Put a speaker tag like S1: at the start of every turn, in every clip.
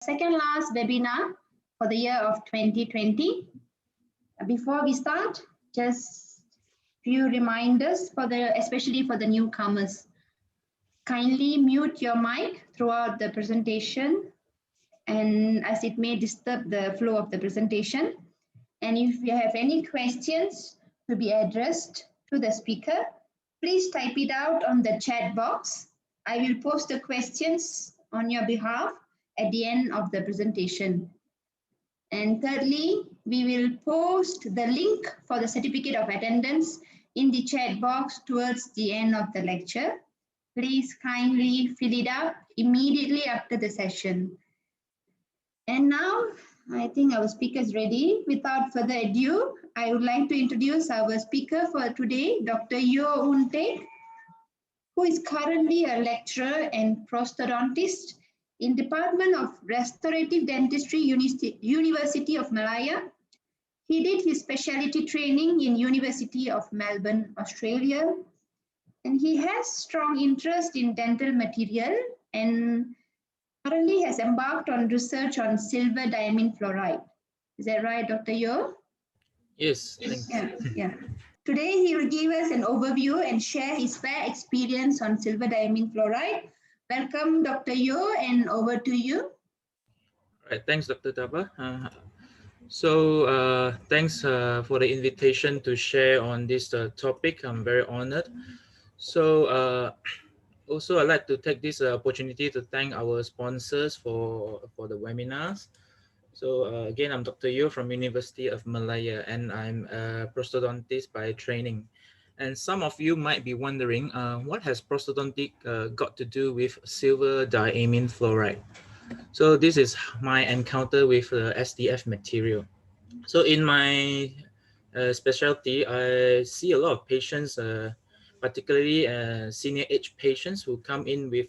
S1: Second last webinar for the year of 2020. Before we start, just few reminders especially for the newcomers. Kindly mute your mic throughout the presentation, and as it may disturb the flow of the presentation. And if you have any questions to be addressed to the speaker, please type it out on the chat box. I will post the questions on your behalf at the end of the presentation. And thirdly, we will post the link for the certificate of attendance in the chat box towards the end of the lecture. Please kindly fill it out immediately after the session. And now, I think our speaker is ready. Without further ado, I would like to introduce our speaker for today, Dr. Yeoh Oon Take, who is currently a lecturer and prosthodontist in Department of Restorative Dentistry, University of Malaya. He did his specialty training in University of Melbourne, Australia. And he has strong interest in dental material and currently has embarked on research on silver diamine fluoride. Is that right, Dr. Yeoh?
S2: Yes, thanks.
S1: Yeah. Today, he will give us an overview and share his fair experience on silver diamine fluoride. Welcome, Dr. Yeoh, and over to you.
S2: All right, thanks, Dr. Taba. Thanks for the invitation to share on this topic. I'm very honored. Also, I'd like to take this opportunity to thank our sponsors for the webinars. Again, I'm Dr. Yeoh from University of Malaya, and I'm a prosthodontist by training. And some of you might be wondering, what has prosthodontic got to do with silver diamine fluoride? So this is my encounter with SDF material. So in my specialty, I see a lot of patients, particularly senior age patients who come in with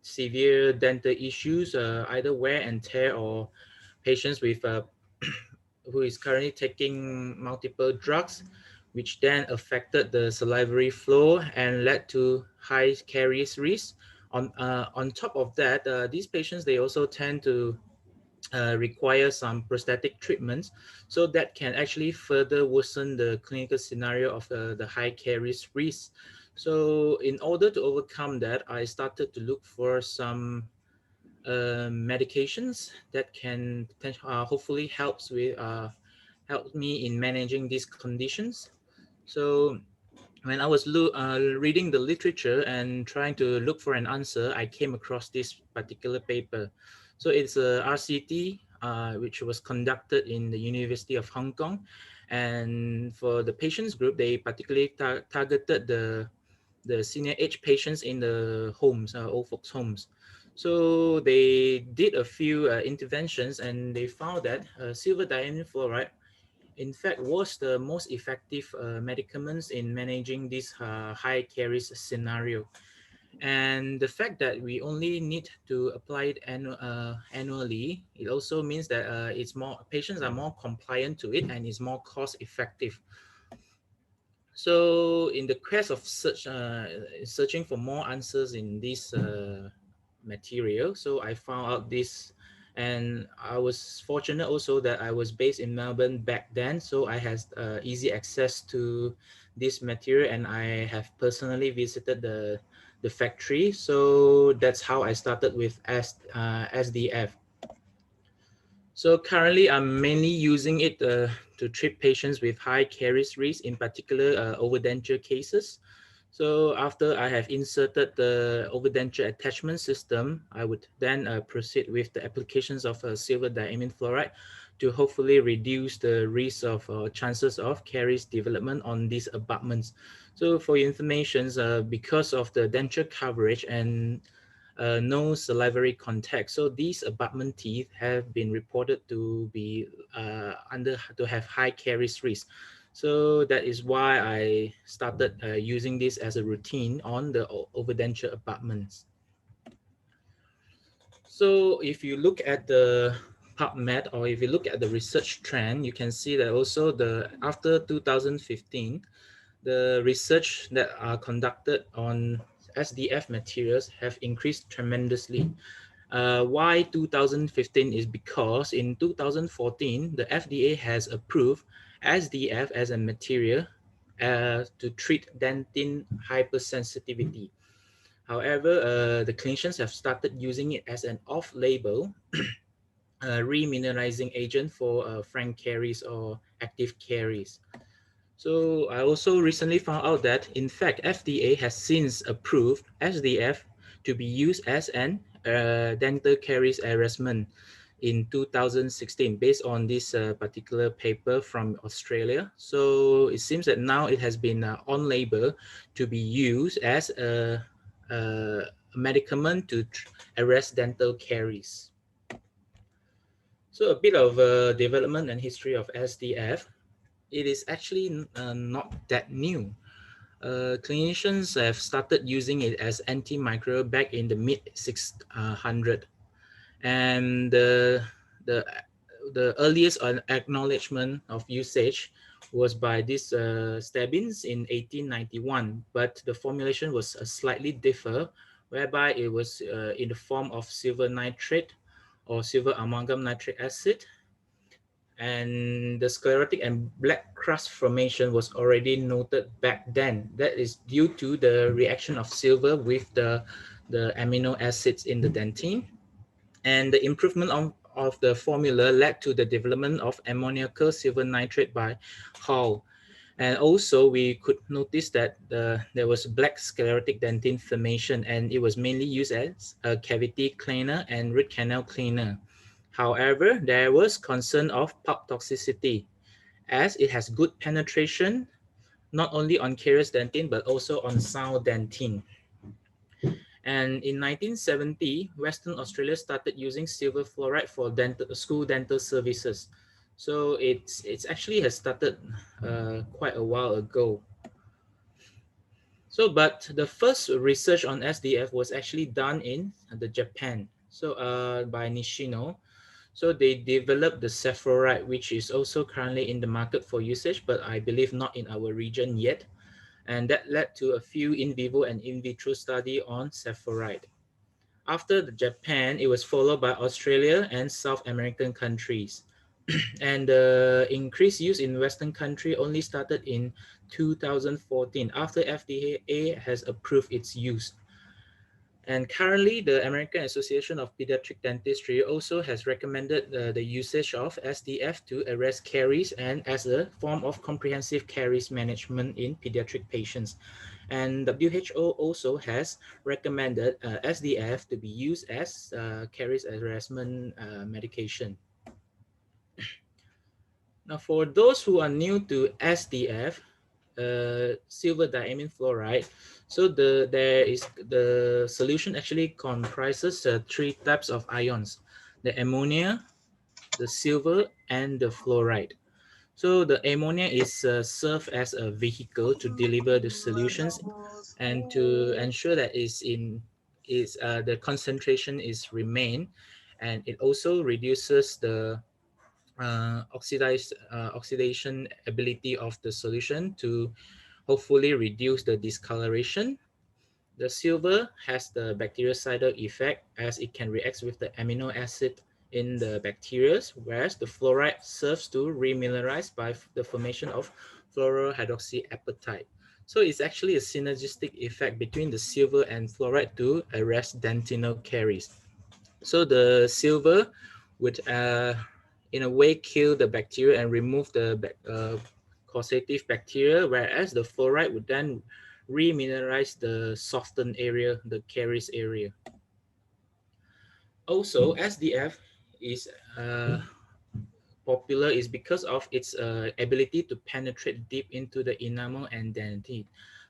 S2: severe dental issues, either wear and tear, or patients with who is currently taking multiple drugs, which then affected the salivary flow and led to high caries risk. On top of that, these patients, they also tend to require some prosthetic treatments, so that can actually further worsen the clinical scenario of the high caries risk. So in order to overcome that, I started to look for some medications that can hopefully help me in managing these conditions. So when I was reading the literature and trying to look for an answer, I came across this particular paper. So it's a RCT, which was conducted in the University of Hong Kong. And for the patients group, they particularly targeted the senior age patients in the homes, old folks' homes. So they did a few interventions, and they found that silver diamine fluoride, in fact, was the most effective medicaments in managing this high caries scenario. And the fact that we only need to apply it annually, it also means that patients are more compliant to it, and it's more cost effective. So in the quest of searching for more answers in this material, so I found out this, and I was fortunate also that I was based in Melbourne back then, so I had easy access to this material, and I have personally visited the factory. So that's how I started with SDF. So currently, I'm mainly using it to treat patients with high caries risk, in particular overdenture cases. So after I have inserted the overdenture attachment system, I would then proceed with the applications of silver diamine fluoride to hopefully reduce the risk of chances of caries development on these abutments. So for your information, because of the denture coverage and no salivary contact, so these abutment teeth have been reported to be to have high caries risk. So that is why I started using this as a routine on the overdenture abutments. So if you look at the PubMed, or if you look at the research trend, you can see that also after 2015, the research that are conducted on SDF materials have increased tremendously. Why 2015 is because in 2014, the FDA has approved SDF as a material to treat dentin hypersensitivity. However, the clinicians have started using it as an off-label remineralizing agent for frank caries or active caries. So I also recently found out that, in fact, FDA has since approved SDF to be used as an dental caries harassment in 2016 based on this particular paper from Australia. So it seems that now it has been on label to be used as a medicament to arrest dental caries. So a bit of development and history of SDF. It is actually not that new. Clinicians have started using it as antimicrobial back in the mid 600, and the the earliest acknowledgement of usage was by these Stebbins in 1891, but the formulation was slightly differ, whereby it was in the form of silver nitrate or silver amalgam nitric acid, and the sclerotic and black crust formation was already noted back then. That is due to the reaction of silver with the amino acids in the dentine. And the improvement of the formula led to the development of ammoniacal silver nitrate by Hall. And also we could notice that there was black sclerotic dentine formation, and it was mainly used as a cavity cleaner and root canal cleaner. However, there was concern of pulp toxicity as it has good penetration not only on carious dentine but also on sound dentine. And in 1970, Western Australia started using silver fluoride for school dental services. So it's actually has started quite a while ago. So, but the first research on SDF was actually done in the Japan. So by Nishino. So they developed the Fluoride, which is also currently in the market for usage, but I believe not in our region yet. And that led to a few in vivo and in vitro study on Fluoride. After Japan, it was followed by Australia and South American countries. And the increased use in Western country only started in 2014 after FDA has approved its use. And currently, the American Association of Pediatric Dentistry also has recommended the usage of SDF to arrest caries and as a form of comprehensive caries management in pediatric patients. And WHO also has recommended SDF to be used as caries harassment medication. Now, for those who are new to SDF, silver diamine fluoride, so the solution actually comprises three types of ions: the ammonia, the silver, and the fluoride. So the ammonia is served as a vehicle to deliver the solutions and to ensure that the concentration is remain, and it also reduces the oxidation ability of the solution to hopefully reduce the discoloration. The silver has the bactericidal effect as it can react with the amino acid in the bacteria, whereas the fluoride serves to remineralize by the formation of fluorohydroxyapatite. So it's actually a synergistic effect between the silver and fluoride to arrest dentinal caries. So the silver would in a way kill the bacteria and remove the causative bacteria, whereas the fluoride would then remineralize the softened area, the caries area. Also, SDF is popular is because of its ability to penetrate deep into the enamel and dentine.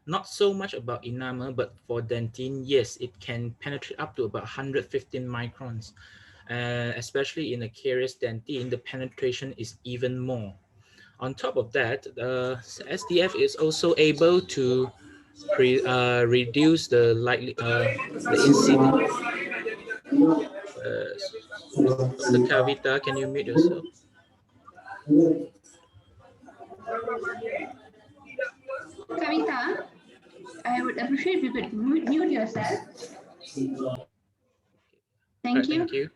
S2: Not so much about enamel, but for dentine, yes, it can penetrate up to about 115 microns. Especially in a carious dentine, the penetration is even more. On top of that, SDF is also able to reduce the the incidence. Dr. Kavita, can you mute yourself?
S1: Kavita, I would appreciate if you could mute yourself. Thank you.
S2: Thank you.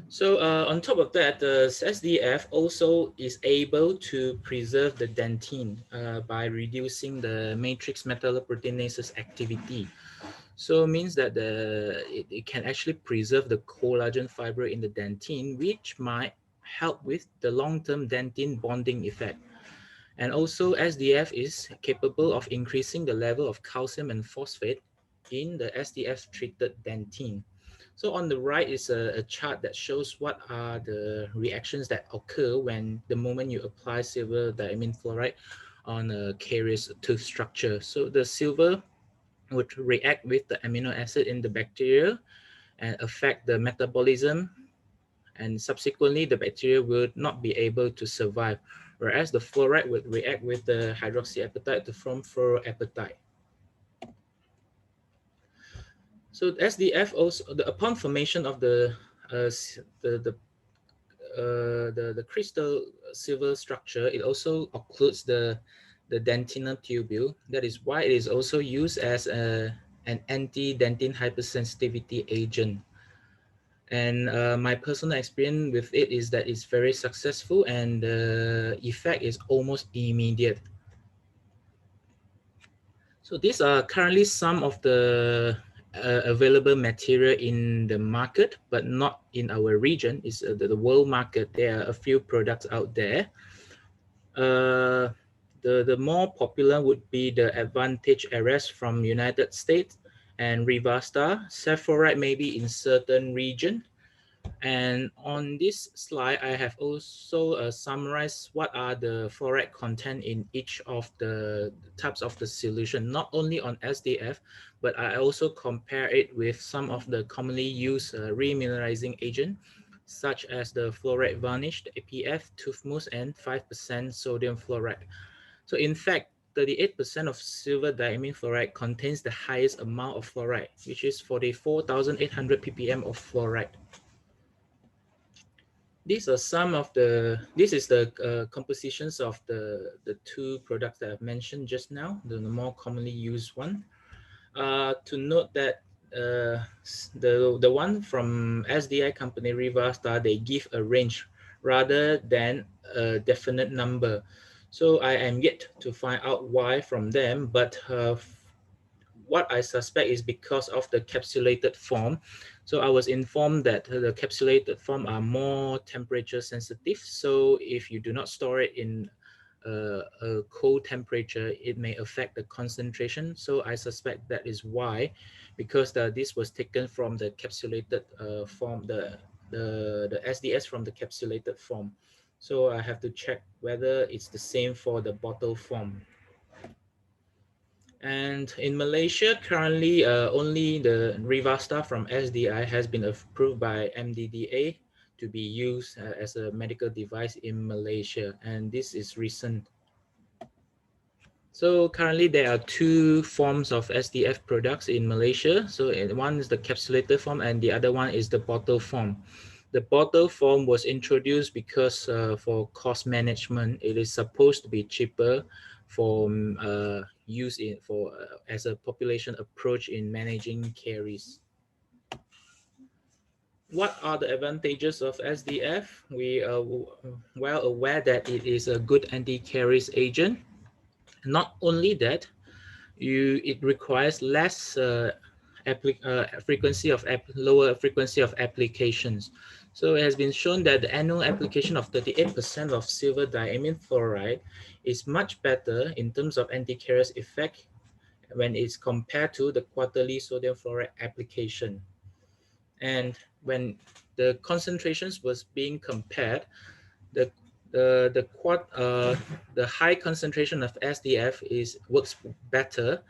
S2: So on top of that, the SDF also is able to preserve the dentine by reducing the matrix metalloproteinases activity. So it means that it can actually preserve the collagen fiber in the dentine, which might help with the long-term dentine bonding effect. And also SDF is capable of increasing the level of calcium and phosphate in the SDF treated dentine. So on the right is a chart that shows what are the reactions that occur when the moment you apply silver diamine fluoride on a caries tooth structure. So the silver would react with the amino acid in the bacteria and affect the metabolism, and subsequently the bacteria would not be able to survive, whereas the fluoride would react with the hydroxyapatite to form fluoroapatite. So SDF also, upon formation of the crystal silver structure, it also occludes the dentinal tubule. That is why it is also used as an anti-dentine hypersensitivity agent. And my personal experience with it is that it's very successful and the effect is almost immediate. So these are currently some of the available material in the market, but not in our region. It's the world market. There are a few products out there. The more popular would be the Advantage RS from United States and Rivasta. Fluoride maybe in certain region. And on this slide, I have also summarized what are the fluoride content in each of the types of the solution, not only on SDF, but I also compare it with some of the commonly used remineralizing agent, such as the fluoride varnish, the APF, tooth mousse, and 5% sodium fluoride. So in fact, 38% of silver diamine fluoride contains the highest amount of fluoride, which is 44,800 ppm of fluoride. These are some of this is the compositions of the two products that I've mentioned just now, the more commonly used one. To note that the one from SDI company Rivasta, they give a range rather than a definite number. So I am yet to find out why from them, but what I suspect is because of the capsulated form. So I was informed that the capsulated form are more temperature sensitive. So if you do not store it in a cold temperature, it may affect the concentration. So I suspect that is why, because this was taken from the capsulated form, the SDS from the capsulated form. So I have to check whether it's the same for the bottle form. And in Malaysia, currently only the Rivasta from SDI has been approved by MDDA to be used as a medical device in Malaysia, and this is recent. So currently there are two forms of SDF products in Malaysia. So one is the capsulated form and the other one is the bottle form. The bottle form was introduced because for cost management, it is supposed to be cheaper for use as a population approach in managing caries. What are the advantages of SDF? We are well aware that it is a good anti-caries agent. Not only that, it requires less lower frequency of applications. So it has been shown that the annual application of 38% of silver diamine fluoride is much better in terms of anti-caries effect when it's compared to the quarterly sodium fluoride application. And when the concentrations was being compared, the high concentration of SDF works better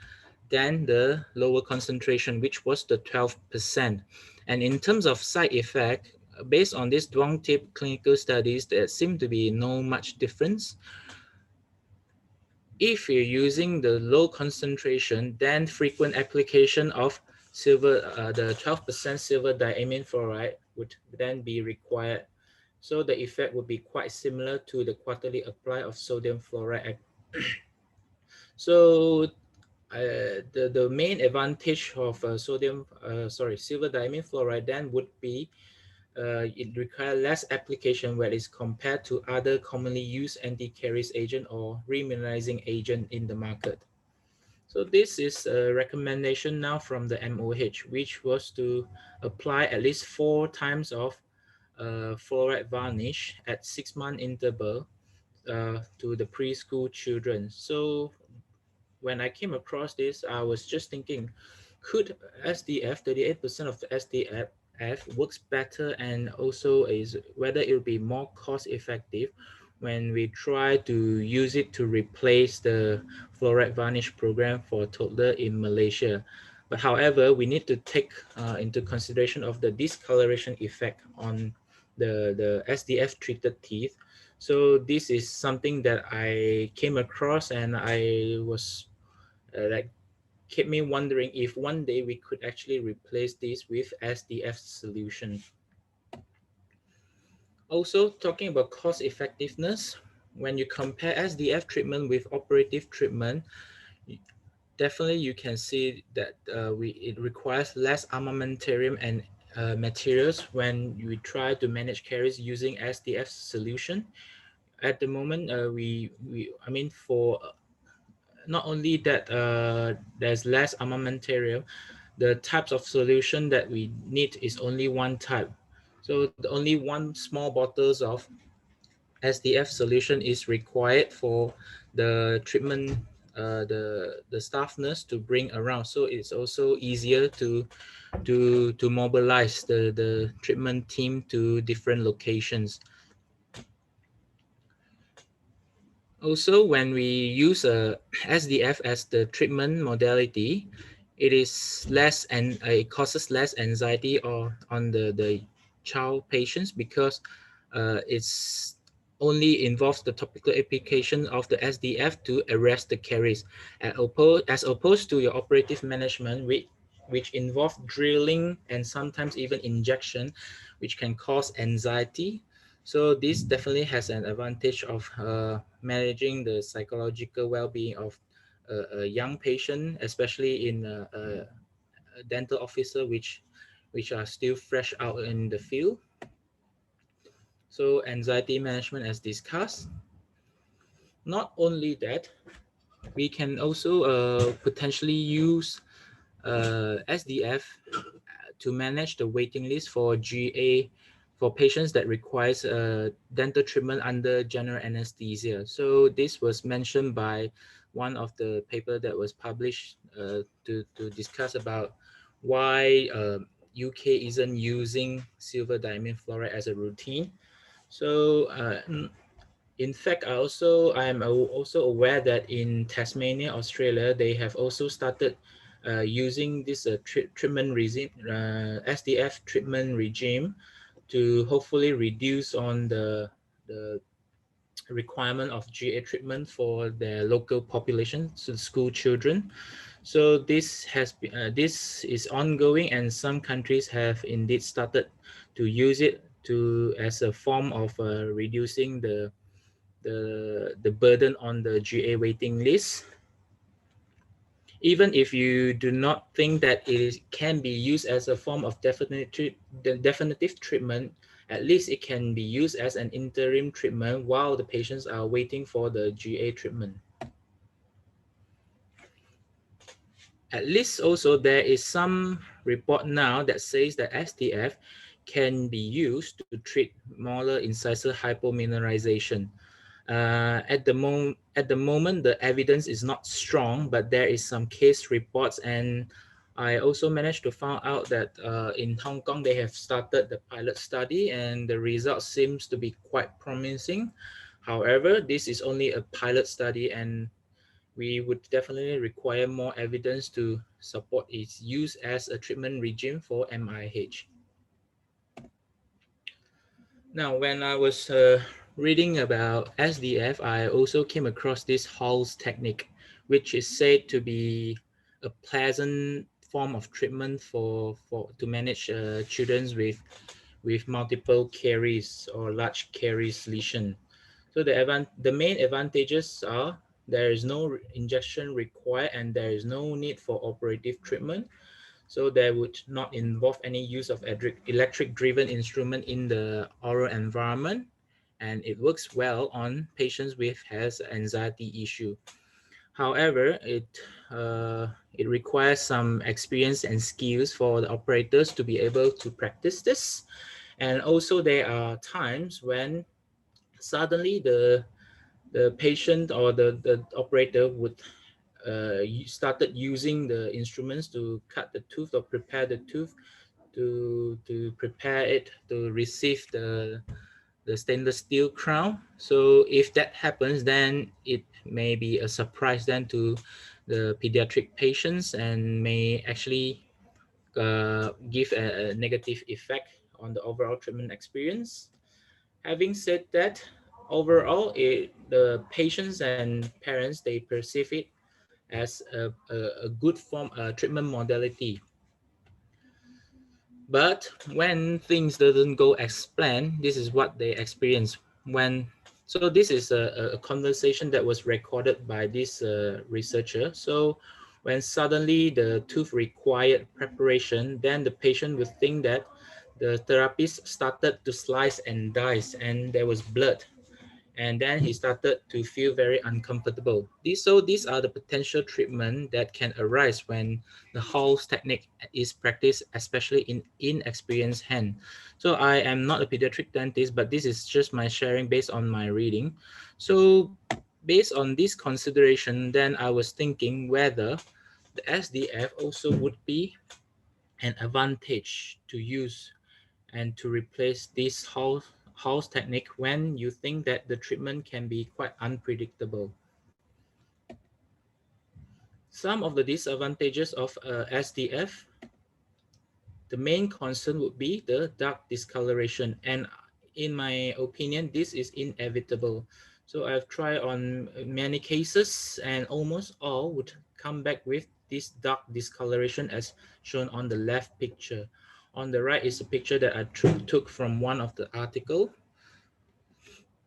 S2: than the lower concentration, which was the 12%. And in terms of side effect, based on these long tape clinical studies, there seem to be no much difference. If you're using the low concentration, then frequent application of silver, the 12% silver diamine fluoride would then be required. So the effect would be quite similar to the quarterly apply of sodium fluoride. So the main advantage of silver diamine fluoride then would be it requires less application when it's compared to other commonly used anti-caries agent or reimmunizing agent in the market. So this is a recommendation now from the MOH, which was to apply at least 4 times of fluoride varnish at 6-month interval to the preschool children. So when I came across this, I was just thinking, could SDF, 38% of the SDF works better, and also is whether it will be more cost effective when we try to use it to replace the fluoride varnish program for toddler in Malaysia. But however, we need to take into consideration of the discoloration effect on the SDF treated teeth. So this is something that I came across, and I was like kept me wondering if one day we could actually replace this with SDF solution. Also, talking about cost effectiveness, when you compare SDF treatment with operative treatment, definitely you can see that it requires less armamentarium and materials when we try to manage caries using SDF solution. At the moment, I mean, for not only that, there's less armamentarium, the types of solution that we need is only one type. So the only one small bottles of SDF solution is required for the treatment, the staff nurse to bring around. So it's also easier to mobilize the treatment team to different locations. Also, when we use a SDF as the treatment modality, it is less, and it causes less anxiety or on the child patients, because it's only involves the topical application of the SDF to arrest the caries, as opposed to your operative management, which involve drilling and sometimes even injection, which can cause anxiety. So this definitely has an advantage of managing the psychological well-being of a young patient, especially in a dental officer which are still fresh out in the field. So anxiety management as discussed. Not only that, we can also potentially use SDF to manage the waiting list for GA for patients that requires dental treatment under general anesthesia. So this was mentioned by one of the paper that was published to discuss about why UK isn't using silver diamine fluoride as a routine. So in fact, I'm also aware that in Tasmania, Australia, they have also started using this treatment regime, SDF treatment regime, to hopefully reduce on the requirement of GA treatment for their local population, so school children. So this is ongoing, and some countries have indeed started to use it to as a form of reducing the burden on the GA waiting list. Even if you do not think that can be used as a form of definitive treatment, at least it can be used as an interim treatment while the patients are waiting for the GA treatment. At least also there is some report now that says that SDF can be used to treat molar incisor hypomineralization. At the moment, the evidence is not strong, but there is some case reports, and I also managed to find out that in Hong Kong they have started the pilot study, and the results seems to be quite promising. However, this is only a pilot study, and we would definitely require more evidence to support its use as a treatment regime for MIH. Now, when I was reading about SDF, I also came across this Hall's technique, which is said to be a pleasant form of treatment to manage children with multiple caries or large caries lesion. So the main advantages are There is no injection required and there is no need for operative treatment. So there would not involve any use of electric driven instrument in the oral environment, and it works well on patients with has anxiety issue. However, it requires some experience and skills for the operators to be able to practice this. And also there are times when suddenly the patient or the operator would started using the instruments to cut the tooth or prepare the tooth to prepare it to receive the stainless steel crown. So if that happens, then it may be a surprise then to the pediatric patients and may actually give a negative effect on the overall treatment experience. Having said that, overall, the patients and parents, they perceive it as a good form, treatment modality. But when things doesn't go as planned, this is what they experience. When so this is a conversation that was recorded by this researcher. So when suddenly the tooth required preparation, then the patient would think that the therapist started to slice and dice and there was blood, and then he started to feel very uncomfortable. These are the potential treatment that can arise when the Hall's technique is practiced, especially in inexperienced hand. So I am not a pediatric dentist, but this is just my sharing based on my reading. So based on this consideration, then I was thinking whether the SDF also would be an advantage to use and to replace this house technique when you think that the treatment can be quite unpredictable. Some of the disadvantages of SDF, the main concern would be the dark discoloration, and in my opinion this is inevitable. So I've tried on many cases and almost all would come back with this dark discoloration as shown on the left picture. On the right is a picture that I took from one of the article.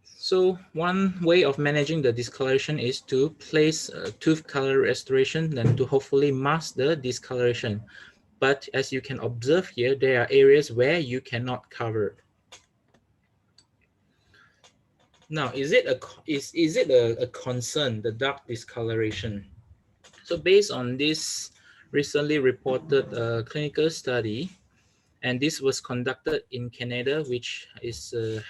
S2: So one way of managing the discoloration is to place tooth color restoration then to hopefully mask the discoloration. But as you can observe here, there are areas where you cannot cover. Now, is it a concern, the dark discoloration? So based on this recently reported clinical study, and this was conducted in Canada, which is a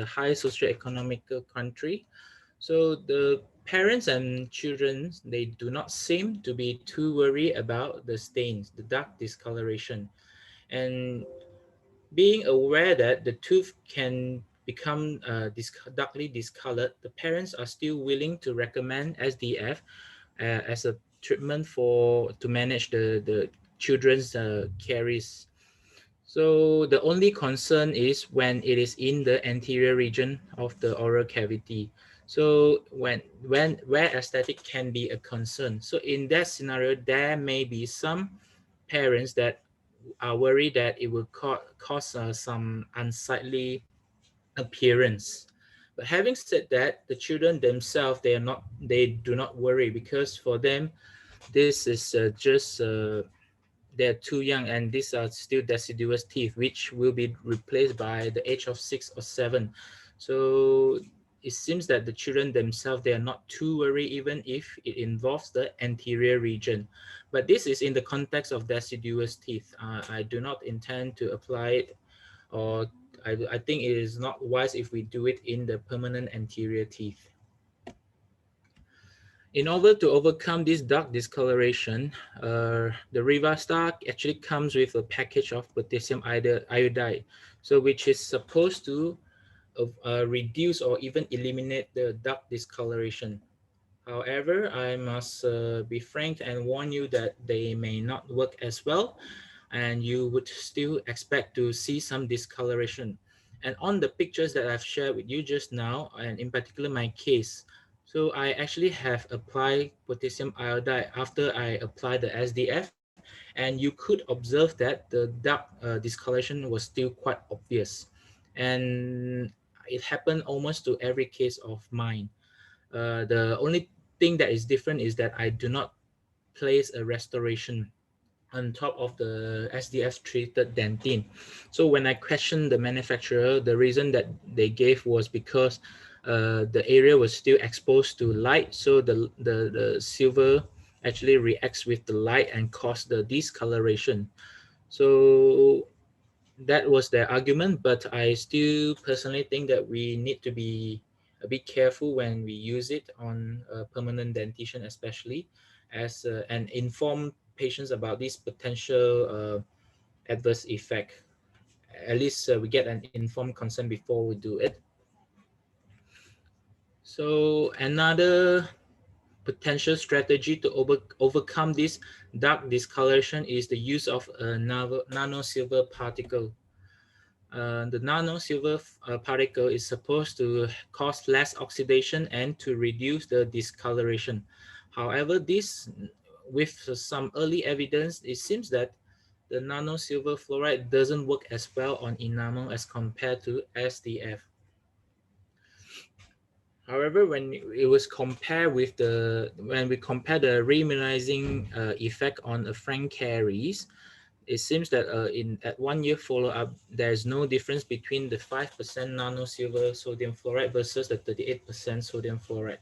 S2: high socioeconomic country. So the parents and children, they do not seem to be too worried about the stains, the dark discoloration. And being aware that the tooth can become darkly discolored, the parents are still willing to recommend SDF as a treatment to manage the children's caries. So the only concern is when it is in the anterior region of the oral cavity. So where aesthetic can be a concern. So in that scenario, there may be some parents that are worried that it will cause some unsightly appearance. But having said that, the children themselves, they do not worry, because for them this is just they're too young and these are still deciduous teeth which will be replaced by the age of 6 or 7. So it seems that the children themselves, they are not too worried even if it involves the anterior region. But this is in the context of deciduous teeth. I do not intend to apply it, or I think it is not wise if we do it in the permanent anterior teeth. In order to overcome this dark discoloration, the Rivastar actually comes with a package of potassium iodide, so which is supposed to reduce or even eliminate the dark discoloration. However, I must be frank and warn you that they may not work as well, and you would still expect to see some discoloration. And on the pictures that I've shared with you just now, and in particular my case, so I actually have applied potassium iodide after I applied the SDF, and you could observe that the dark discoloration was still quite obvious. And it happened almost to every case of mine. The only thing that is different is that I do not place a restoration on top of the SDF treated dentine. So when I questioned the manufacturer, the reason that they gave was because the area was still exposed to light, so the silver actually reacts with the light and cause the discoloration. So that was their argument, but I still personally think that we need to be a bit careful when we use it on permanent dentition, especially as and inform patients about this potential adverse effect. At least we get an informed consent before we do it. So another potential strategy to overcome this dark discoloration is the use of a nano silver particle. The nano silver particle is supposed to cause less oxidation and to reduce the discoloration. However, this, with some early evidence, it seems that the nano silver fluoride doesn't work as well on enamel as compared to SDF. However, when we compare the reimmunizing effect on a frank caries, it seems that in at 1 year follow-up, there is no difference between the 5% nano silver sodium fluoride versus the 38% sodium fluoride.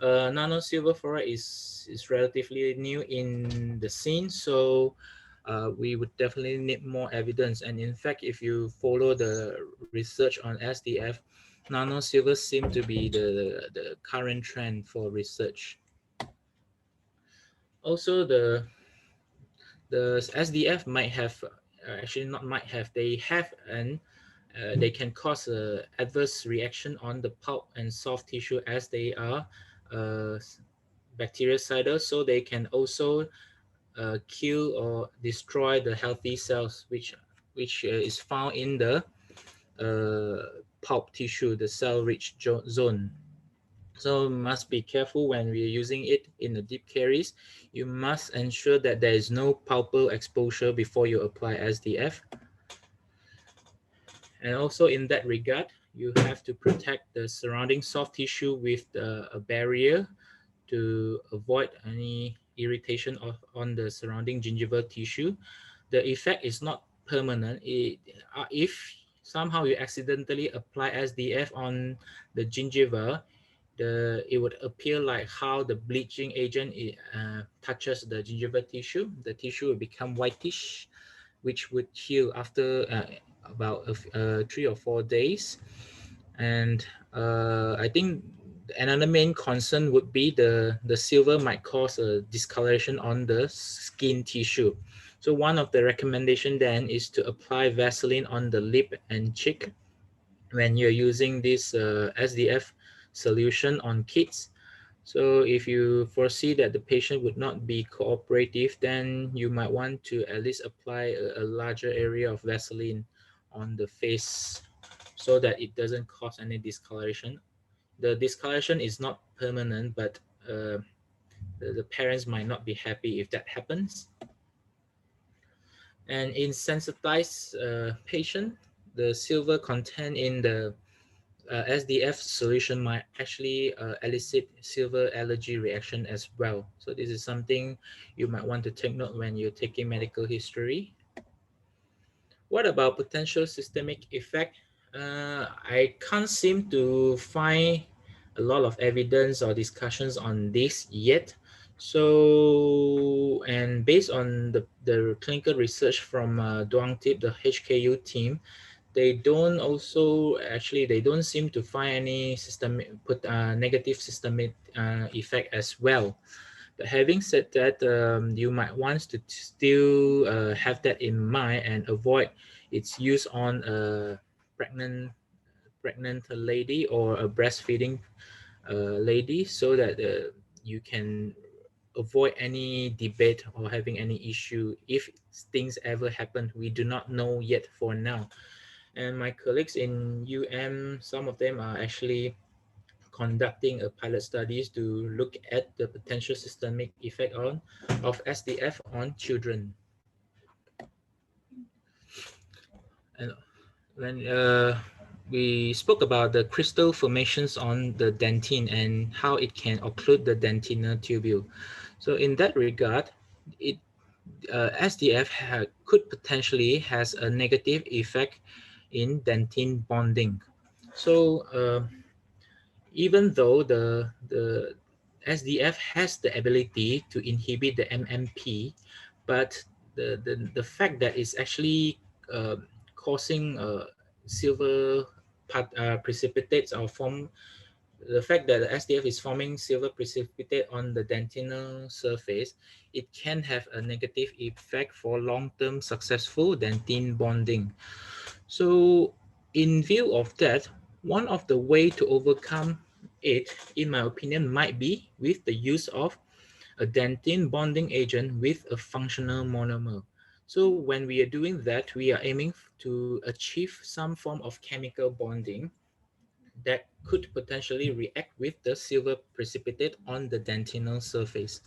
S2: Nano silver fluoride is relatively new in the scene, so we would definitely need more evidence. And in fact, if you follow the research on SDF, nano silver seem to be the current trend for research. Also, the SDF might have, actually not might have, they have, and they can cause a adverse reaction on the pulp and soft tissue as they are uh, bactericidal, so they can also kill or destroy the healthy cells, which is found in the pulp tissue, the cell-rich zone. So must be careful when we're using it in the deep caries. You must ensure that there is no pulpal exposure before you apply SDF. And also in that regard, you have to protect the surrounding soft tissue with a barrier to avoid any irritation on the surrounding gingival tissue. The effect is not permanent. If somehow you accidentally apply SDF on the gingiva, it would appear like how the bleaching agent touches the gingival tissue. The tissue will become whitish, which would heal after about 3 or 4 days. And I think another main concern would be the silver might cause a discoloration on the skin tissue. So one of the recommendation then is to apply Vaseline on the lip and cheek when you're using this SDF solution on kids. So if you foresee that the patient would not be cooperative, then you might want to at least apply a larger area of Vaseline on the face so that it doesn't cause any discoloration. The discoloration is not permanent, but the parents might not be happy if that happens. And in sensitized patient, the silver content in the SDF solution might actually elicit silver allergy reaction as well. So this is something you might want to take note when you're taking medical history. What about potential systemic effect? I can't seem to find a lot of evidence or discussions on this yet. So, and based on the clinical research from Duong Tip, the HKU team, they don't seem to find any negative systemic effect as well. But having said that, you might want to still have that in mind and avoid its use on a pregnant lady or a breastfeeding lady, so that you can avoid any debate or having any issue if things ever happen. We do not know yet for now. And my colleagues in some of them are actually conducting a pilot studies to look at the potential systemic effect of SDF on children. And when we spoke about the crystal formations on the dentine and how it can occlude the dentinal tubule. So in that regard, it SDF could potentially has a negative effect in dentine bonding. So even though the SDF has the ability to inhibit the MMP, but the fact that it's actually causing silver precipitates or form, the fact that the SDF is forming silver precipitate on the dentinal surface, it can have a negative effect for long-term successful dentine bonding. So in view of that, one of the way to overcome it, in my opinion, might be with the use of a dentine bonding agent with a functional monomer. So when we are doing that, we are aiming to achieve some form of chemical bonding that could potentially react with the silver precipitate on the dentinal surface.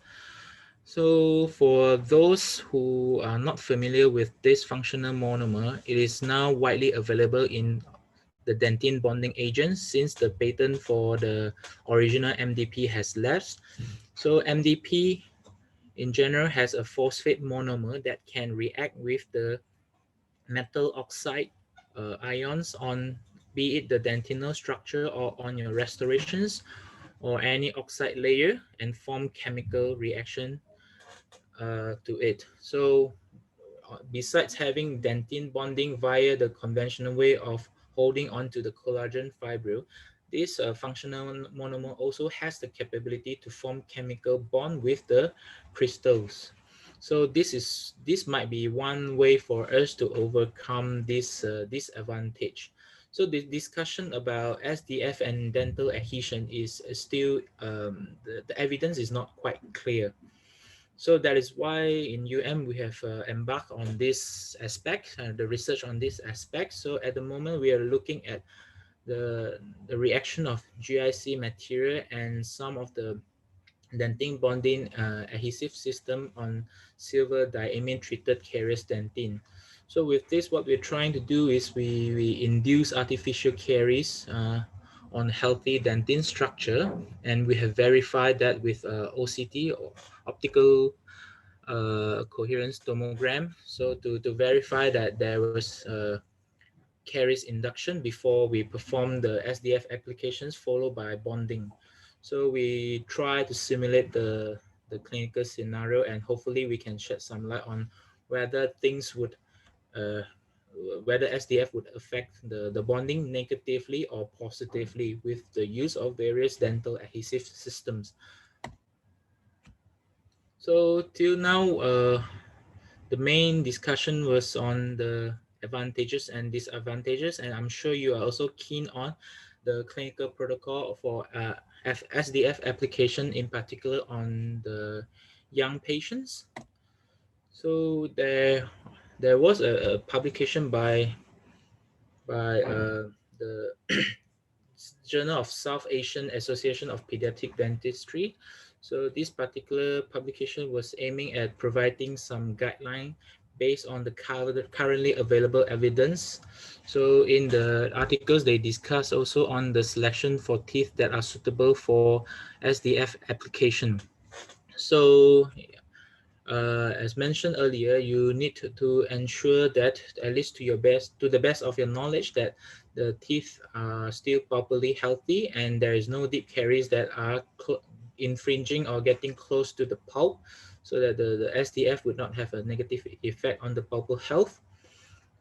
S2: So for those who are not familiar with this functional monomer, it is now widely available in the dentine bonding agents since the patent for the original MDP has lapsed. So MDP in general has a phosphate monomer that can react with the metal oxide ions on, be it the dentinal structure or on your restorations or any oxide layer, and form chemical reaction to it. So besides having dentine bonding via the conventional way of holding onto the collagen fibril, this functional monomer also has the capability to form chemical bond with the crystals. So this might be one way for us to overcome this disadvantage. So the discussion about SDF and dental adhesion is still the evidence is not quite clear. So that is why in UM we have embarked on this aspect, the research on this aspect. So at the moment we are looking at the reaction of GIC material and some of the dentin bonding adhesive system on silver diamine treated caries dentin. So with this, what we're trying to do is we induce artificial caries on healthy dentin structure, and we have verified that with OCT or optical coherence tomogram. So to verify that there was caries induction before we perform the SDF applications followed by bonding. So we try to simulate the clinical scenario, and hopefully we can shed some light on whether things would uh, whether SDF would affect the bonding negatively or positively with the use of various dental adhesive systems. So till now, the main discussion was on the advantages and disadvantages, and I'm sure you are also keen on the clinical protocol for SDF application, in particular on the young patients. So there was a publication by the Journal of South Asian Association of Pediatric Dentistry. So this particular publication was aiming at providing some guideline based on the currently available evidence. So in the articles, they discuss also on the selection for teeth that are suitable for SDF application. So as mentioned earlier, you need to ensure that, at least to the best of your knowledge, that the teeth are still properly healthy and there is no deep caries that are infringing or getting close to the pulp, so that the SDF would not have a negative effect on the pulpal health.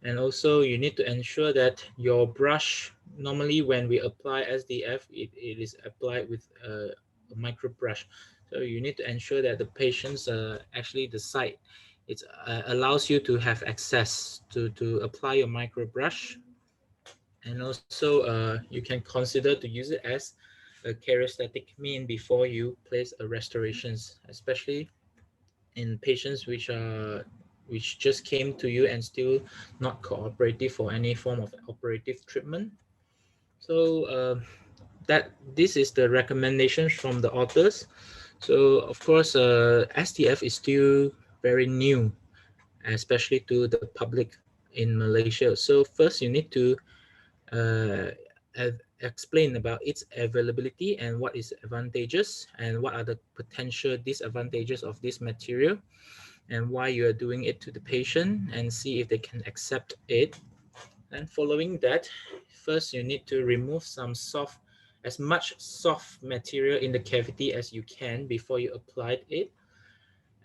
S2: And also you need to ensure that your brush, normally when we apply SDF, it is applied with a micro brush. So you need to ensure that the patient's actually the site, it allows you to have access to apply your micro brush. And also you can consider to use it as a karyostatic mean before you place a restorations, especially in patients which just came to you and still not cooperative for any form of operative treatment. So that this is the recommendations from the authors. So of course, SDF is still very new, especially to the public in Malaysia. So first, you need to uh, explain about its availability and what is advantages and what are the potential disadvantages of this material and why you are doing it to the patient, and see if they can accept it. And following that, first you need to remove as much soft material in the cavity as you can before you apply it.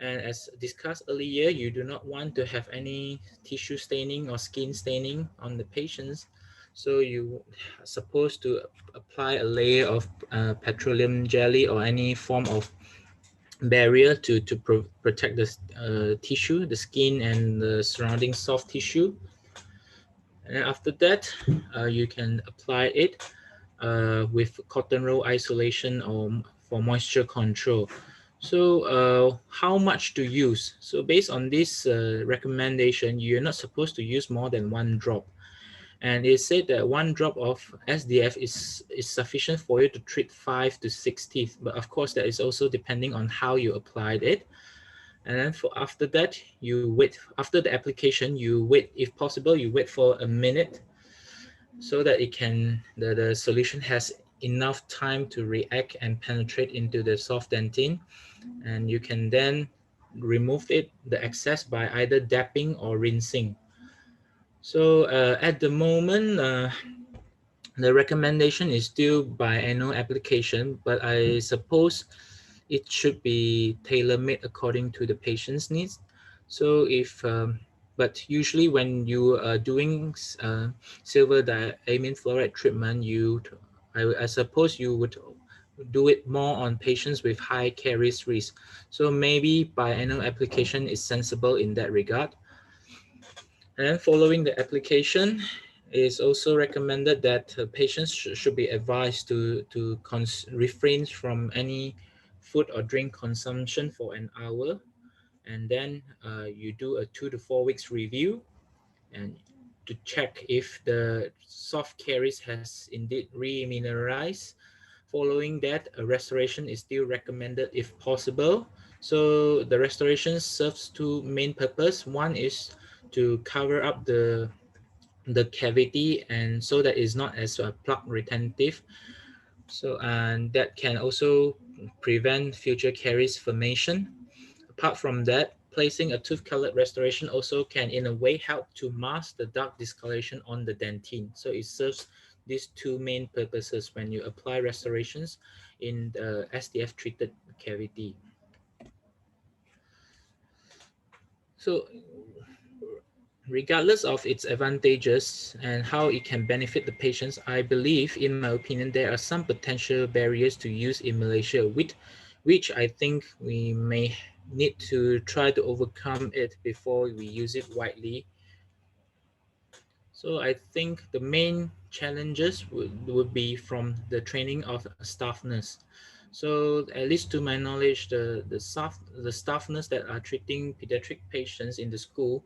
S2: And as discussed earlier, you do not want to have any tissue staining or skin staining on the patients. So you are supposed to apply a layer of petroleum jelly or any form of barrier to protect the tissue, the skin, and the surrounding soft tissue. And after that, you can apply it with cotton roll isolation or for moisture control. So how much to use? So based on this recommendation, you're not supposed to use more than 1 drop. And it said that 1 drop of SDF is sufficient for you to treat 5 to 6 teeth. But of course, that is also depending on how you applied it. And then for after that, you wait. After the application, you wait. If possible, you wait for a minute so that the solution has enough time to react and penetrate into the soft dentine, and you can then remove the excess by either dapping or rinsing. So at the moment, the recommendation is still biannual application, but I suppose it should be tailor-made according to the patient's needs. So but usually when you are doing silver diamine fluoride treatment, I suppose you would do it more on patients with high caries risk. So maybe biannual application is sensible in that regard. And following the application, it is also recommended that patients should be advised to refrain from any food or drink consumption for an hour. And then you do a 2 to 4 weeks review and to check if the soft caries has indeed remineralized. Following that, a restoration is still recommended if possible. So the restoration serves two main purposes. One is to cover up the cavity and so that it's not as plaque retentive. So and that can also prevent future caries formation. Apart from that, placing a tooth colored restoration also can in a way help to mask the dark discoloration on the dentine. So it serves these two main purposes when you apply restorations in the SDF treated cavity. So regardless of its advantages and how it can benefit the patients, I believe, in my opinion, there are some potential barriers to use in Malaysia, which I think we may need to try to overcome it before we use it widely. So I think the main challenges would be from the training of a staff nurse. So at least to my knowledge, the staff nurse that are treating pediatric patients in the school,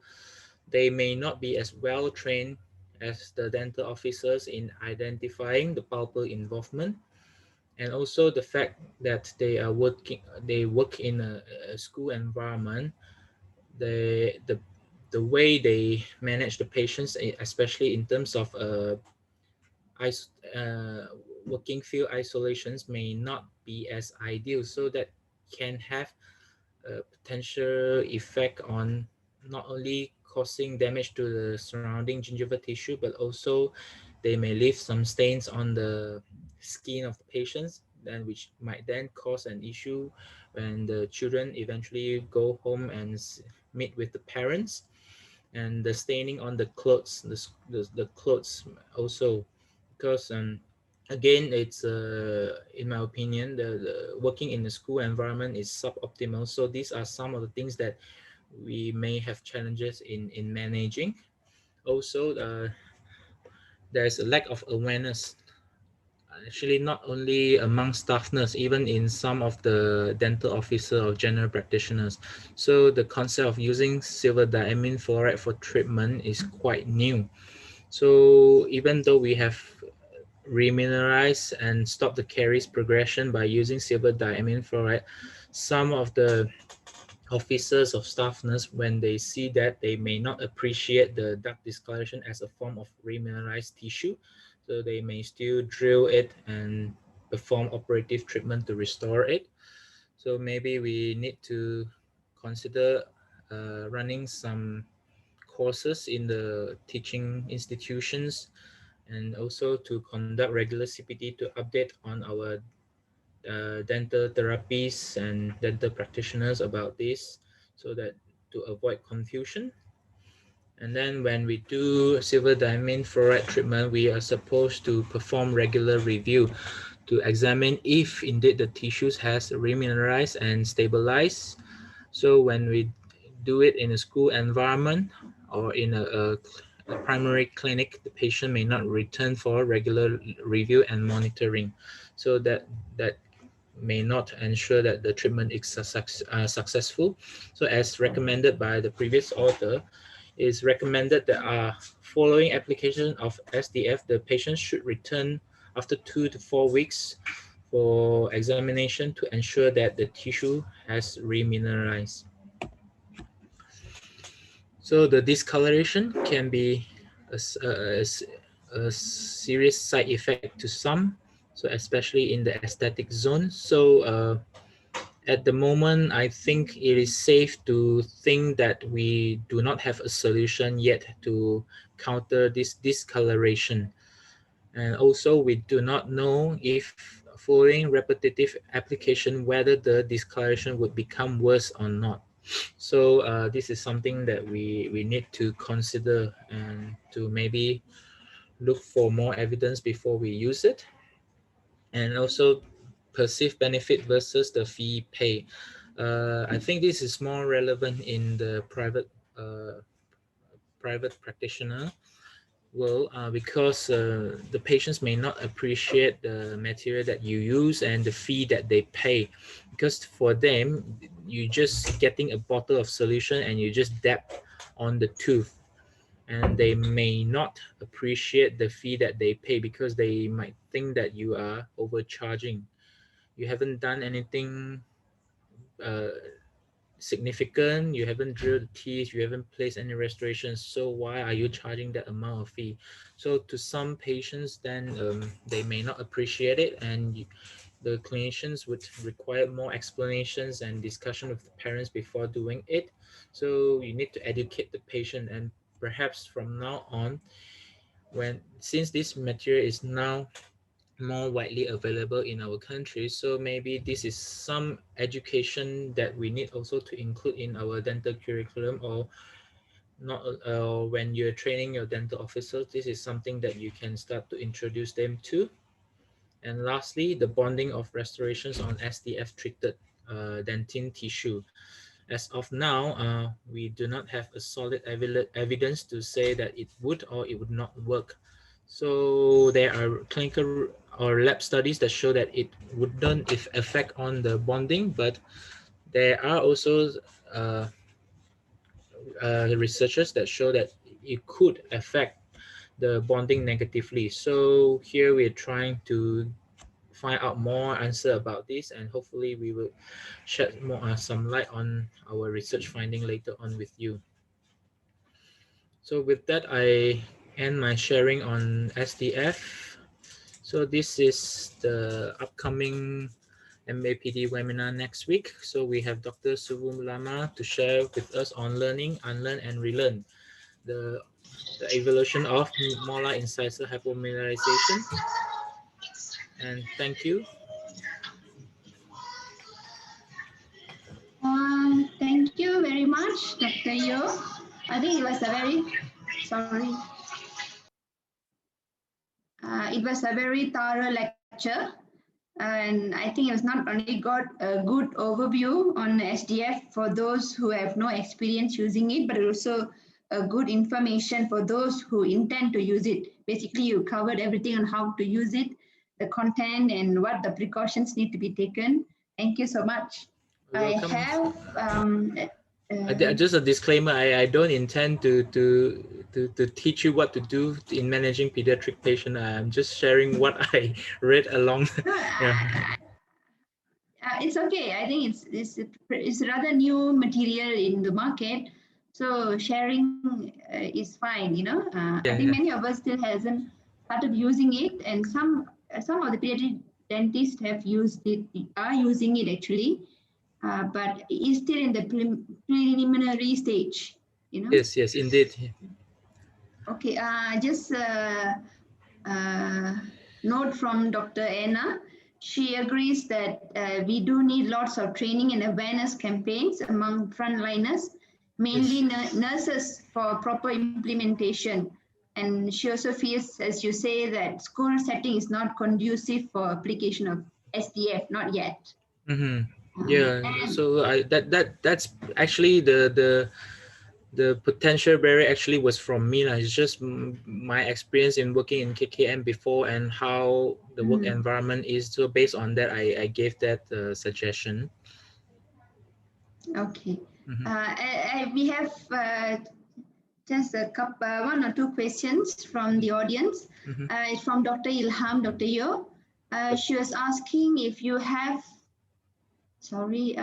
S2: they may not be as well trained as the dental officers in identifying the pulpal involvement, and also the fact that they work in a school environment. The way they manage the patients, especially in terms of is, uh, working field isolations, may not be as ideal. So that can have a potential effect on not only causing damage to the surrounding gingival tissue, but also they may leave some stains on the skin of the patients, then which might then cause an issue when the children eventually go home and meet with the parents. And the staining on the clothes, the clothes also, because again, it's in my opinion, the working in the school environment is suboptimal. So these are some of the things that we may have challenges in managing. Also, there's a lack of awareness, actually not only among staff nurse, even in some of the dental officer or general practitioners. So the concept of using silver diamine fluoride for treatment is quite new. So even though we have remineralize and stop the caries progression by using silver diamine fluoride, some of the officers of staff nurse, when they see that, they may not appreciate the dark discoloration as a form of remineralized tissue. So they may still drill it and perform operative treatment to restore it. So maybe we need to consider running some courses in the teaching institutions, and also to conduct regular CPD to update on our dental therapies and dental practitioners about this, so that to avoid confusion. And then when we do silver diamine fluoride treatment, we are supposed to perform regular review to examine if indeed the tissues has remineralized and stabilized. So when we do it in a school environment or in a primary clinic, the patient may not return for regular review and monitoring. So that may not ensure that the treatment is successful. So as recommended by the previous author, it's recommended that following application of SDF, the patient should return after 2 to 4 weeks for examination to ensure that the tissue has remineralized. So the discoloration can be a serious side effect to some, so especially in the aesthetic zone. So at the moment, I think it is safe to think that we do not have a solution yet to counter this discoloration. And also, we do not know if following repetitive application whether the discoloration would become worse or not. So this is something that we need to consider and to maybe look for more evidence before we use it. And also perceived benefit versus the fee pay. I think this is more relevant in the private practitioner world, because the patients may not appreciate the material that you use and the fee that they pay, because for them you just getting a bottle of solution and you just dab on the tooth, and they may not appreciate the fee that they pay because they might think that you are overcharging. You haven't done anything uh, significant, you haven't drilled the teeth, you haven't placed any restorations, so why are you charging that amount of fee? So to some patients, then they may not appreciate it, and the clinicians would require more explanations and discussion with the parents before doing it. So you need to educate the patient, and perhaps from now on, when since this material is now more widely available in our country, so maybe this is some education that we need also to include in our dental curriculum, or not when you're training your dental officers, this is something that you can start to introduce them to. And lastly, the bonding of restorations on SDF treated dentine tissue. As of now, we do not have a solid evidence to say that it would or it would not work. So there are clinical or lab studies that show that it wouldn't affect on the bonding, but there are also uh, researchers that show that it could affect the bonding negatively. So here we're trying to find out more answer about this, and hopefully we will shed more some light on our research finding later on with you. So with that, I end my sharing on SDF. So this is the upcoming MAPD webinar next week. So we have Dr. Subum Lama to share with us on learning, unlearn, and relearn the evolution of molar incisor hypomineralization. And thank you.
S1: Thank you very much, Dr. Yeoh. I think it was a very, sorry, it was a very thorough lecture. And I think it was not only got a good overview on SDF for those who have no experience using it, but also a good information for those who intend to use it. Basically, you covered everything on how to use it, the content, and what the precautions need to be taken. Thank you so much. I
S2: Welcome.
S1: have
S2: Just a disclaimer, I don't intend to teach you what to do in managing pediatric patient. I'm just sharing what I read along. Yeah.
S1: It's okay. I think it's rather new material in the market, so sharing is fine. You know, I
S2: Yeah,
S1: think
S2: yeah.
S1: many of us still hasn't started using it, and some of the pediatric dentists have used it, are using it actually, but it's still in the preliminary stage, you know.
S2: Yes, yes, indeed.
S1: Okay, just note from Dr. Anna. She agrees that we do need lots of training and awareness campaigns among frontliners, mainly
S2: Yes.
S1: nurses, for proper implementation. And she also feels, as you say, that school setting is not conducive for application of SDF, not yet.
S2: Mm-hmm.
S1: Uh,
S2: Yeah.
S1: and
S2: So that's actually the potential barrier actually was from me. It's just my experience in working in KKM before and how the work environment is. So based on that, I gave that suggestion.
S1: Okay.
S2: Mm-hmm.
S1: We have just a couple, one or two questions from the audience.
S2: Mm-hmm.
S1: It's from Dr. Ilham, Dr. Yeoh. She was asking if you have, sorry,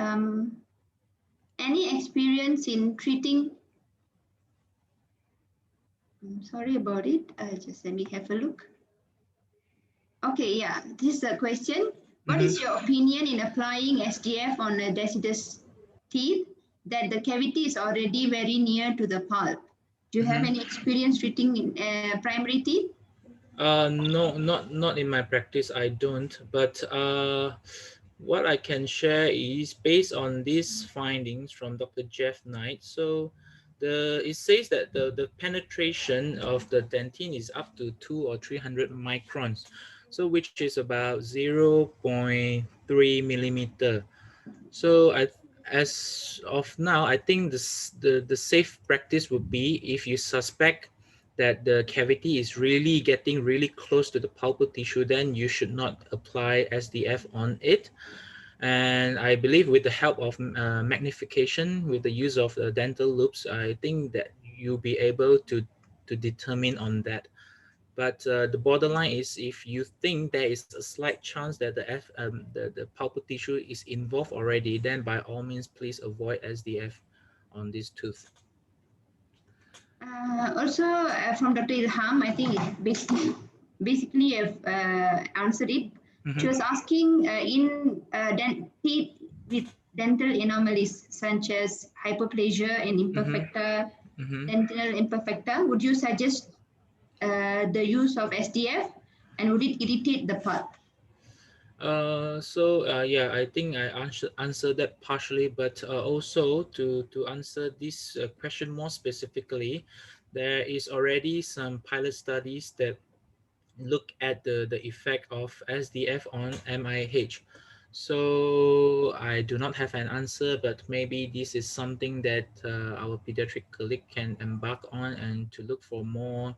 S1: any experience in treating, I'm sorry about it. Just let me have a look. Okay, yeah, this is a question. What is your opinion in applying SDF on a deciduous teeth that the cavity is already very near to the pulp? Do you have any experience treating in, primary teeth?
S2: No, not in my practice. I don't. But what I can share is based on these findings from Dr. Jeff Knight. So it says that the penetration of the dentine is up to 200 or 300 microns. So which is about 0.3 millimeter. So as of now, I think the safe practice would be if you suspect that the cavity is really getting really close to the pulpal tissue, then you should not apply SDF on it. And I believe with the help of magnification, with the use of dental loops, I think that you'll be able to determine on that. But the borderline is if you think there is a slight chance that the pulpal tissue is involved already, then by all means, please avoid SDF on this tooth.
S1: Also, from Dr. Ilham, I think it basically have answered it. She was asking in teeth with dental anomalies such as hyperplasia and imperfecta, dental imperfecta, would you suggest the use of SDF, and would it irritate the pulp?
S2: Yeah, I think I answered that partially, but also to answer this question more specifically, there is already some pilot studies that look at the effect of SDF on MIH. So I do not have an answer, but maybe this is something that our pediatric colleague can embark on and to look for more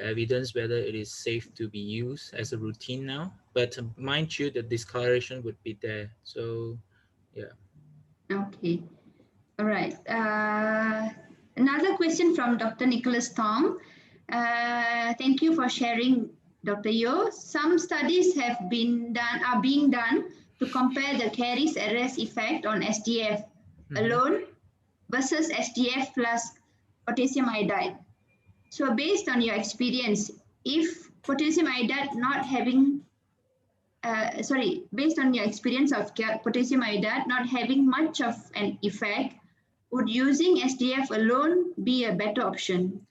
S2: evidence whether it is safe to be used as a routine now. But mind you, the discoloration would be there. So yeah.
S1: Okay. All right. Another question from Dr. Nicholas Tong. Thank you for sharing, Dr. Yeoh. Some studies are being done to compare the caries arrest effect on SDF alone versus SDF plus potassium iodide. So based on your experience, if potassium iodide not having based on your experience of potassium iodide not having much of an effect, would using SDF alone be a better option?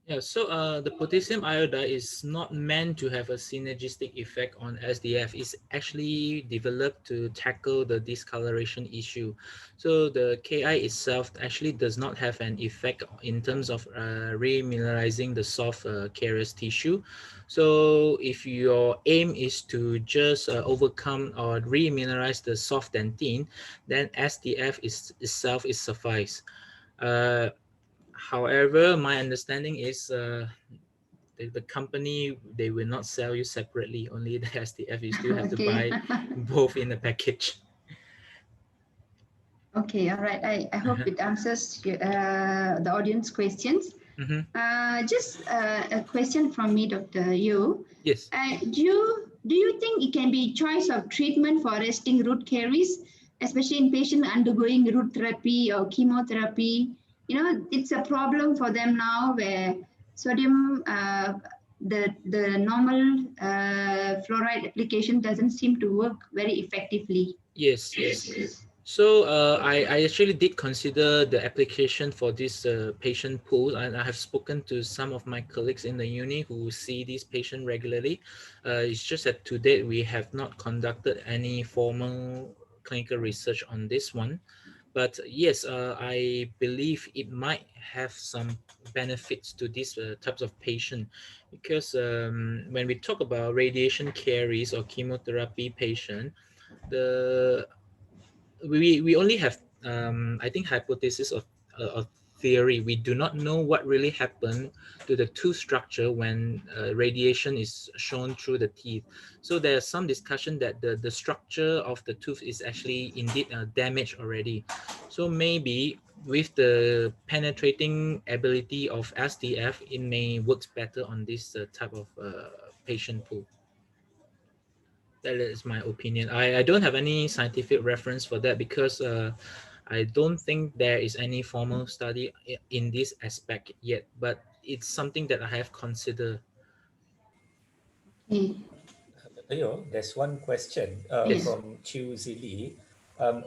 S2: Yeah, so the potassium iodide is not meant to have a synergistic effect on SDF. It's actually developed to tackle the discoloration issue. So the KI itself actually does not have an effect in terms of remineralizing the soft carious tissue. So if your aim is to just overcome or remineralize the soft dentine, then SDF itself is suffice. However, my understanding is the company, they will not sell you separately, only the SDF. You still have to
S1: Okay.
S2: buy both in the package.
S1: Okay, all right. I hope it answers the audience questions. Just a question from me, Dr. Yeoh.
S2: Yes.
S1: Do you think it can be choice of treatment for arresting root caries, especially in patients undergoing root therapy or chemotherapy? You know, it's a problem for them now where sodium the normal fluoride application doesn't seem to work very effectively.
S2: Yes, yes. So I actually did consider the application for this patient pool, and I have spoken to some of my colleagues in the uni who see this patient regularly. It's just that to date we have not conducted any formal clinical research on this one. But yes, I believe it might have some benefits to these types of patient, because when we talk about radiation caries or chemotherapy patient, the we only have I think hypothesis of theory. We do not know what really happened to the tooth structure when radiation is shown through the teeth. So there's some discussion that the structure of the tooth is actually indeed damaged already. So maybe with the penetrating ability of SDF, it may work better on this type of patient pool. That is my opinion. I don't have any scientific reference for that, because I don't think there is any formal study in this aspect yet, but it's something that I have considered.
S1: Okay.
S3: Dr. Yeoh, there's one question
S1: Yes.
S2: Yes.
S3: from Chu Zili.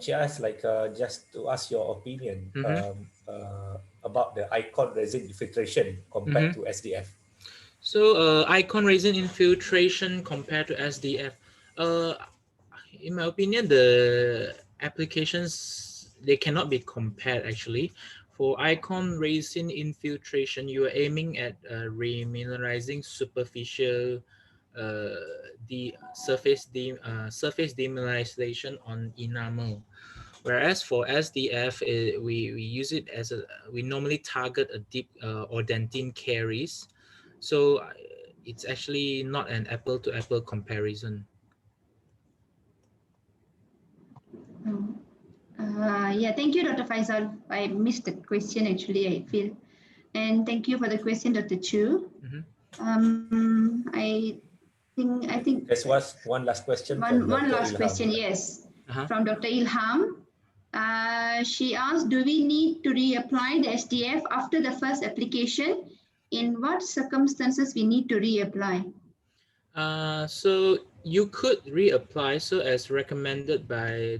S3: She asked, like, just to ask your opinion
S2: Mm-hmm.
S3: about the icon resin infiltration compared
S2: Mm-hmm.
S3: to SDF.
S2: So icon resin infiltration compared to SDF. Uh, in my opinion, the applications, they cannot be compared actually. For icon resin infiltration, you are aiming at remineralizing superficial the surface demineralization on enamel. Whereas for SDF, we use it as we normally target a deep or dentine caries. So it's actually not an apple to apple comparison.
S1: Oh. Yeah, thank you, Dr. Faisal. I missed the question actually, I feel. And thank you for the question, Dr. Chu.
S2: Mm-hmm.
S1: I think
S3: There's one last question from
S1: one
S3: Dr.
S1: last
S3: Ilham.
S1: question, yes,
S2: Uh-huh.
S1: from Dr. Ilham. She asked, do we need to reapply the SDF after the first application? In what circumstances we need to reapply?
S2: So you could reapply, so as recommended by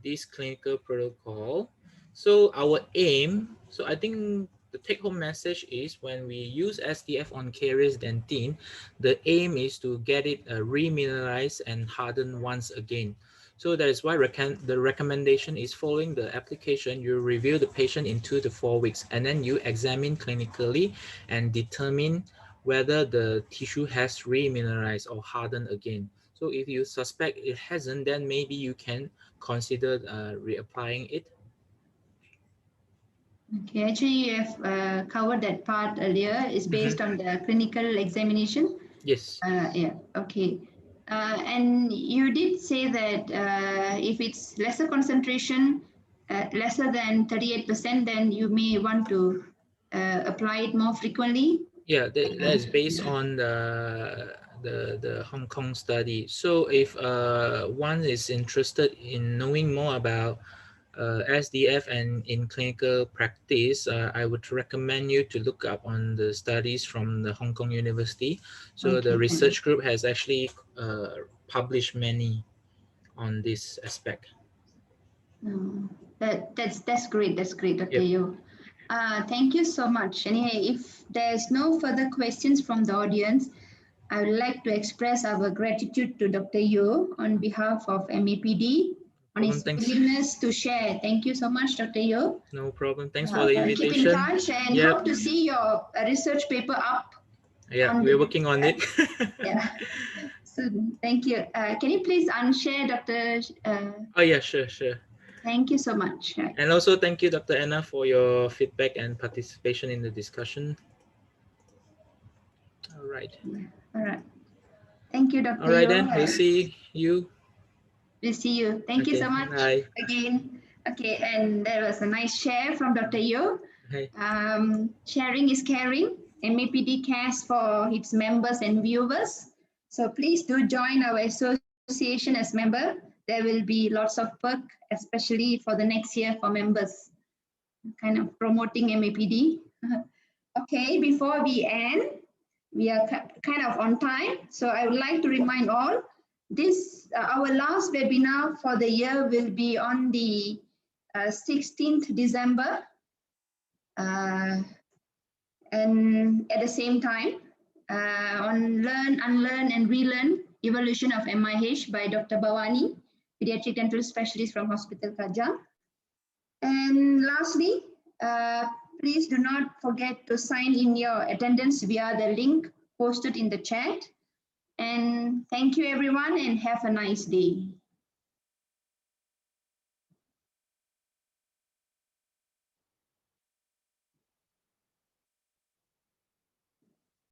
S2: this clinical protocol. So our aim, so I think the take-home message is, when we use SDF on caries dentine, the aim is to get it remineralized and hardened once again. So that is why the recommendation is, following the application, you review the patient in 2 to 4 weeks, and then you examine clinically and determine whether the tissue has remineralized or hardened again. So if you suspect it hasn't, then maybe you can consider reapplying it.
S1: Okay, actually you have covered that part earlier. It's based on the clinical examination.
S2: Yes.
S1: Yeah, okay. And you did say that if it's lesser concentration, lesser than 38%, then you may want to apply it more frequently.
S2: Yeah, that is based on the Hong Kong study. So if one is interested in knowing more about SDF and in clinical practice, I would recommend you to look up on the studies from the Hong Kong University. So the
S1: Okay,
S2: research group has actually published many on this aspect.
S1: That's great. That's great, Dr.
S2: Yep.
S1: Yeoh. Thank you so much. Anyway, if there's no further questions from the audience, I would like to express our gratitude to Dr. Yeoh on behalf of MAPD on his
S2: Thanks.
S1: willingness to share. Thank you so much, Dr. Yeoh.
S2: No problem. Thanks for the invitation.
S1: Keep in touch and
S2: Yep.
S1: hope to see your research paper up.
S2: Yeah, we're working on it.
S1: Yeah. So thank you. Can you please unshare, Dr.
S2: Oh yeah, sure.
S1: Thank you so much.
S2: And also thank you, Dr. Anna, for your feedback and participation in the discussion. All right.
S1: All right. Thank you, Dr.
S2: All right,
S1: Yeoh.
S2: then we'll see you.
S1: We'll see you. Thank you so much.
S2: Bye.
S1: Again. Okay, and there was a nice share from Dr. Yeoh.
S2: Hey.
S1: Sharing is caring. MAPD cares for its members and viewers. So please do join our association as member. There will be lots of perk, especially for the next year for members, kind of promoting MAPD. Okay, before we end, we are kind of on time. So I would like to remind all, this our last webinar for the year will be on the 16th December. And at the same time, on Learn, Unlearn and Relearn Evolution of MIH by Dr. Bawani, Pediatric Dental Specialist from Hospital Kajang. And lastly, please do not forget to sign in your attendance via the link posted in the chat. And thank you everyone and have a nice day.